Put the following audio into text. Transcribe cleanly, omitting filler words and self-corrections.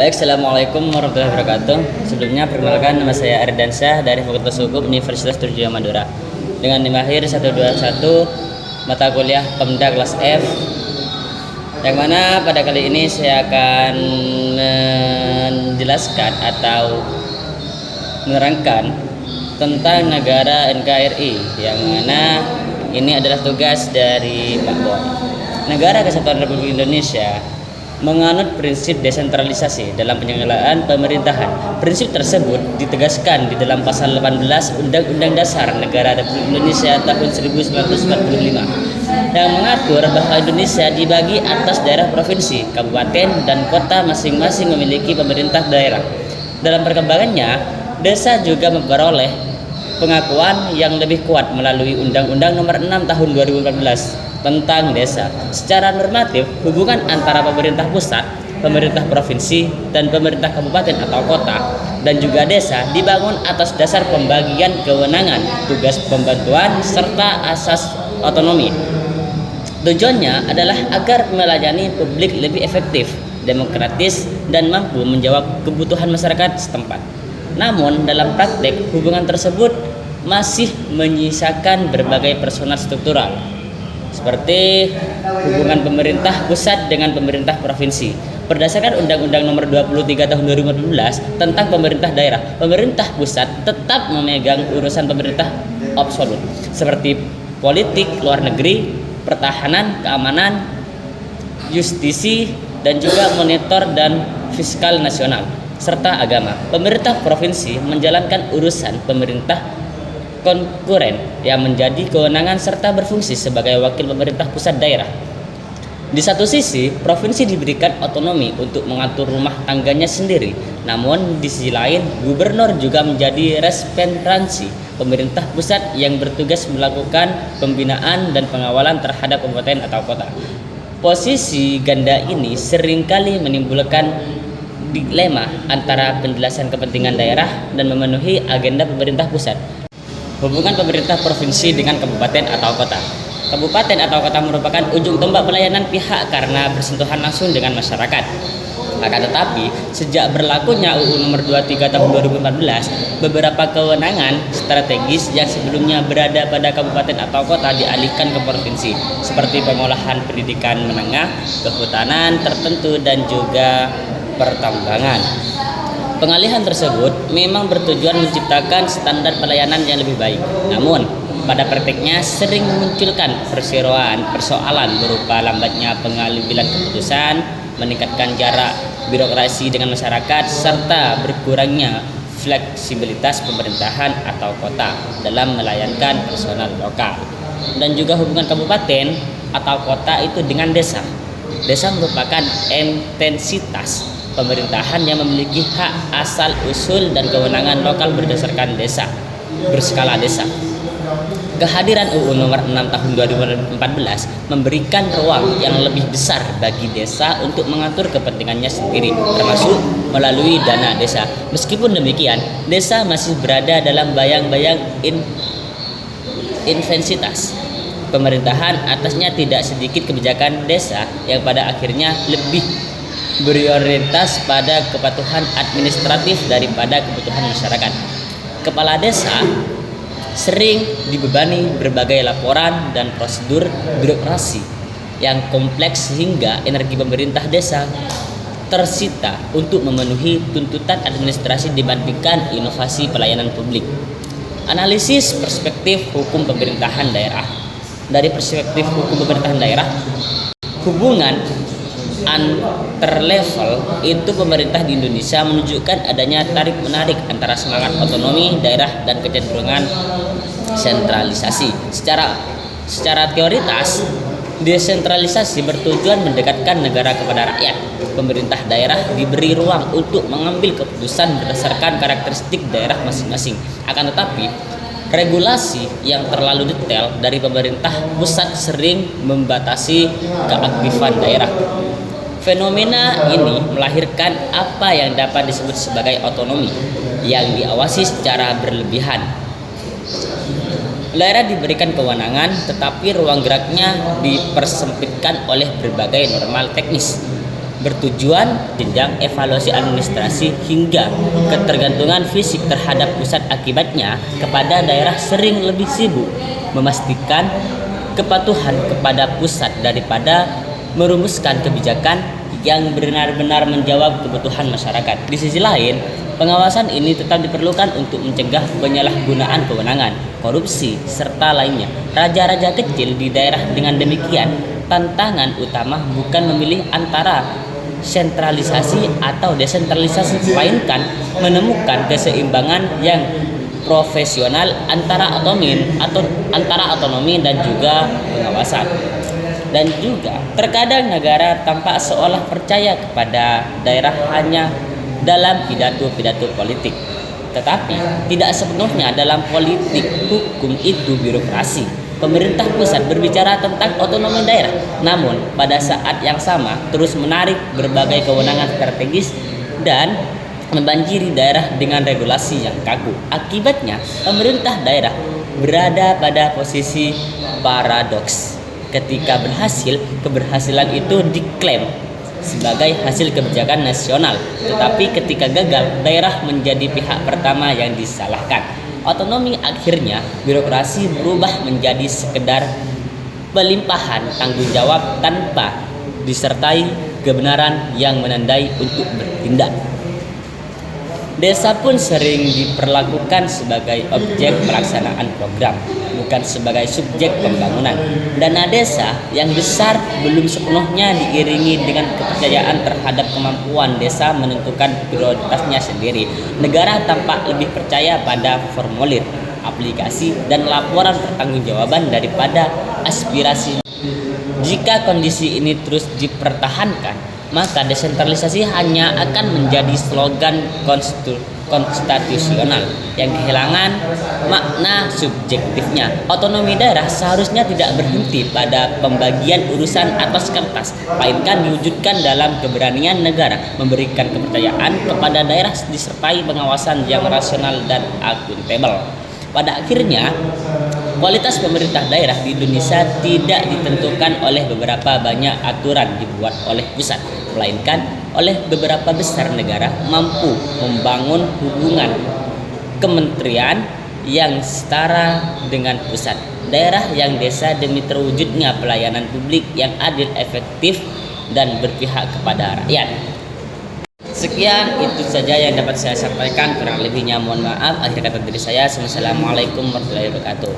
Baik, Assalamualaikum warahmatullahi wabarakatuh. Sebelumnya, perkenalkan, nama saya Ardansyah dari Fakultas Hukum Universitas Trunojoyo Madura. Dengan mahir 121 mata kuliah Pemda kelas F, yang mana pada kali ini saya akan menjelaskan atau menerangkan tentang negara NKRI, yang mana ini adalah tugas dari Pak Boy. Negara Kesatuan Republik Indonesia menganut prinsip desentralisasi dalam penyelenggaraan pemerintahan. Prinsip tersebut ditegaskan di dalam pasal 18 Undang-Undang Dasar Negara Republik Indonesia tahun 1945 yang mengatur bahwa Indonesia dibagi atas daerah provinsi, kabupaten, dan kota masing-masing memiliki pemerintah daerah. Dalam perkembangannya, desa juga memperoleh pengakuan yang lebih kuat melalui Undang-Undang Nomor 6 Tahun 2014 tentang desa. Secara normatif, hubungan antara pemerintah pusat, pemerintah provinsi, dan pemerintah kabupaten atau kota, dan juga desa dibangun atas dasar pembagian kewenangan, tugas pembantuan, serta asas otonomi. Tujuannya adalah agar melayani publik lebih efektif, demokratis, dan mampu menjawab kebutuhan masyarakat setempat. Namun, dalam praktek, hubungan tersebut masih menyisakan berbagai personal struktural, seperti hubungan pemerintah pusat dengan pemerintah provinsi. Berdasarkan Undang-Undang Nomor 23 Tahun 2014 tentang pemerintah daerah, pemerintah pusat tetap memegang urusan pemerintah absolut seperti politik luar negeri, pertahanan, keamanan, justisi, dan juga monitor dan fiskal nasional, serta agama. Pemerintah provinsi menjalankan urusan pemerintah konkuren yang menjadi kewenangan serta berfungsi sebagai wakil pemerintah pusat daerah. Di satu sisi, provinsi diberikan otonomi untuk mengatur rumah tangganya sendiri. Namun di sisi lain, gubernur juga menjadi representasi pemerintah pusat yang bertugas melakukan pembinaan dan pengawalan terhadap kabupaten atau kota. Posisi ganda ini seringkali menimbulkan dilema antara penjelasan kepentingan daerah dan memenuhi agenda pemerintah pusat. Hubungan pemerintah provinsi dengan kabupaten atau kota. Kabupaten atau kota merupakan ujung tombak pelayanan pihak karena bersentuhan langsung dengan masyarakat. Akan tetapi, sejak berlakunya UU Nomor 23 Tahun 2014, beberapa kewenangan strategis yang sebelumnya berada pada kabupaten atau kota dialihkan ke provinsi, seperti pengolahan pendidikan menengah, kehutanan tertentu, dan juga pertambangan. Pengalihan tersebut memang bertujuan menciptakan standar pelayanan yang lebih baik. Namun, pada praktiknya sering memunculkan persoalan berupa lambatnya pengambilan keputusan, meningkatkan jarak birokrasi dengan masyarakat, serta berkurangnya fleksibilitas pemerintahan atau kota dalam melayankan personal lokal. Dan juga hubungan kabupaten atau kota itu dengan desa. Desa merupakan entitas pemerintahan yang memiliki hak asal usul dan kewenangan lokal berdasarkan desa, berskala desa. Kehadiran UU Nomor 6 Tahun 2014 memberikan ruang yang lebih besar bagi desa untuk mengatur kepentingannya sendiri, termasuk melalui dana desa. Meskipun demikian, desa masih berada dalam bayang-bayang intensitas pemerintahan. Atasnya tidak sedikit kebijakan desa yang pada akhirnya lebih berorientasi pada kepatuhan administratif daripada kebutuhan masyarakat. Kepala desa sering dibebani berbagai laporan dan prosedur birokrasi yang kompleks sehingga energi pemerintah desa tersita untuk memenuhi tuntutan administrasi dibandingkan inovasi pelayanan publik. Analisis perspektif hukum pemerintahan daerah. Dari perspektif hukum pemerintahan daerah, hubungan antar level itu pemerintah di Indonesia menunjukkan adanya tarik-menarik antara semangat otonomi daerah dan kecenderungan sentralisasi. Secara teoritas, desentralisasi bertujuan mendekatkan negara kepada rakyat. Pemerintah daerah diberi ruang untuk mengambil keputusan berdasarkan karakteristik daerah masing-masing. Akan tetapi, regulasi yang terlalu detail dari pemerintah pusat sering membatasi keaktifan daerah. Fenomena ini melahirkan apa yang dapat disebut sebagai otonomi yang diawasi secara berlebihan. Daerah diberikan kewenangan, tetapi ruang geraknya dipersempitkan oleh berbagai norma teknis. bertujuan jenjang evaluasi administrasi hingga ketergantungan fisik terhadap pusat. Akibatnya kepada daerah sering lebih sibuk memastikan kepatuhan kepada pusat daripada merumuskan kebijakan yang benar-benar menjawab kebutuhan masyarakat. Di sisi lain, pengawasan ini tetap diperlukan untuk mencegah penyalahgunaan kewenangan, korupsi, serta lainnya. Raja-raja kecil di daerah dengan demikian, tantangan utama bukan memilih antara sentralisasi atau desentralisasi, melainkan menemukan keseimbangan yang profesional antara otonomi dan juga pengawasan. Dan juga terkadang negara tampak seolah percaya kepada daerah hanya dalam pidato-pidato politik, tetapi tidak sepenuhnya. Dalam politik hukum itu birokrasi. Pemerintah pusat berbicara tentang otonomi daerah, namun pada saat yang sama terus menarik berbagai kewenangan strategis dan membanjiri daerah dengan regulasi yang kaku. Akibatnya pemerintah daerah berada pada posisi paradoks. Ketika berhasil, keberhasilan itu diklaim sebagai hasil kebijakan nasional, tetapi ketika gagal, daerah menjadi pihak pertama yang disalahkan. Otonomi akhirnya birokrasi berubah menjadi sekedar pelimpahan tanggung jawab tanpa disertai kebenaran yang menandai untuk bertindak. Desa pun sering diperlakukan sebagai objek pelaksanaan program, bukan sebagai subjek pembangunan. Dana desa yang besar belum sepenuhnya diiringi dengan kepercayaan terhadap kemampuan desa menentukan prioritasnya sendiri. Negara tampak lebih percaya pada formulir, aplikasi, dan laporan pertanggungjawaban daripada aspirasi. Jika kondisi ini terus dipertahankan, maka desentralisasi hanya akan menjadi slogan konstitusional yang kehilangan makna subjektifnya. Otonomi daerah seharusnya tidak berhenti pada pembagian urusan atas kertas, melainkan diwujudkan dalam keberanian negara memberikan kepercayaan kepada daerah disertai pengawasan yang rasional dan akuntabel. Pada akhirnya, kualitas pemerintah daerah di Indonesia tidak ditentukan oleh beberapa banyak aturan dibuat oleh pusat, melainkan oleh beberapa besar negara mampu membangun hubungan kementerian yang setara dengan pusat. Daerah yang desa demi terwujudnya pelayanan publik yang adil, efektif, dan berpihak kepada rakyat. Sekian itu saja yang dapat saya sampaikan, kurang lebihnya mohon maaf. Akhir kata dari saya, wassalamualaikum warahmatullahi wabarakatuh.